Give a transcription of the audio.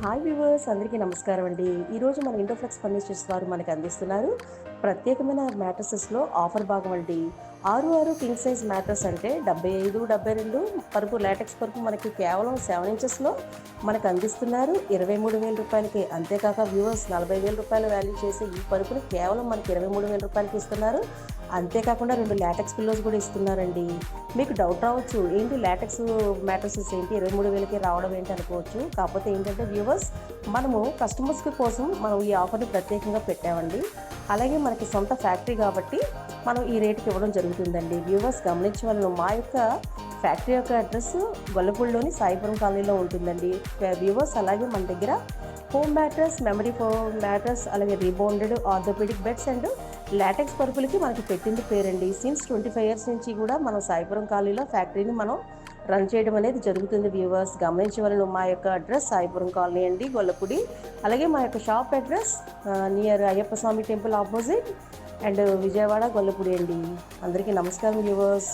Hi viewers అందరికీ నమస్కారం అండి. ఈరోజు మన ఇండోఫ్లెక్స్ ఫర్నిచర్స్ వారు మనకు అందిస్తున్నారు ప్రత్యేకమైన మ్యాట్రసెస్లో ఆఫర్ భాగం అండి. 6 కింగ్ సైజ్ మ్యాట్రస్ అంటే 75, 72 పరుపు లాటెక్స్ పరుపు మనకి కేవలం 7 ఇంచెస్లో మనకు అందిస్తున్నారు 23,000 రూపాయలకి. అంతేకాక వ్యూవర్స్ 40,000 రూపాయలు వాల్యూ చేసే ఈ పరుపుని కేవలం మనకి 23,000 రూపాయలకి ఇస్తున్నారు. అంతేకాకుండా 2 లాటెక్స్ పిల్లోస్ కూడా ఇస్తున్నారండి. మీకు డౌట్ రావచ్చు, ఏంటి లాటెక్స్ మ్యాట్రసెస్ ఏంటి 23,000కి రావడం ఏంటి అనుకోవచ్చు. కాకపోతే ఏంటంటే వ్యూవర్స్, మనము కస్టమర్స్ కోసం మనం ఈ ఆఫర్ని ప్రత్యేకంగా పెట్టామండి. అలాగే మనకి సొంత ఫ్యాక్టరీ కాబట్టి మనం ఈ రేటుకి ఇవ్వడం జరుగుతుందండి. వ్యూవర్స్ గమనించవలను, మా యొక్క ఫ్యాక్టరీ యొక్క అడ్రస్ గొల్లపూడిలోని సాయిపురం కాలనీలో ఉంటుందండి. వ్యూవర్స్ అలాగే మన దగ్గర home mattress, memory foam mattress, అలాగే rebounded orthopaedic beds and latex పరుపులకి మనకి పెట్టింది పేరండి. సిన్స్ 25 ఇయర్స్ నుంచి కూడా మనం సాయిపురం కాలనీలో ఫ్యాక్టరీని మనం రన్ చేయడం అనేది జరుగుతుంది. వ్యూవర్స్ గమనించవలను, మా యొక్క అడ్రస్ సాయిపురం కాలనీ అండి, గొల్లపూడి. అలాగే మా యొక్క shop address near Ayyappa Swamy temple opposite and Vijayawada, Gollapudi అండి. అందరికీ నమస్కారం వ్యూవర్స్.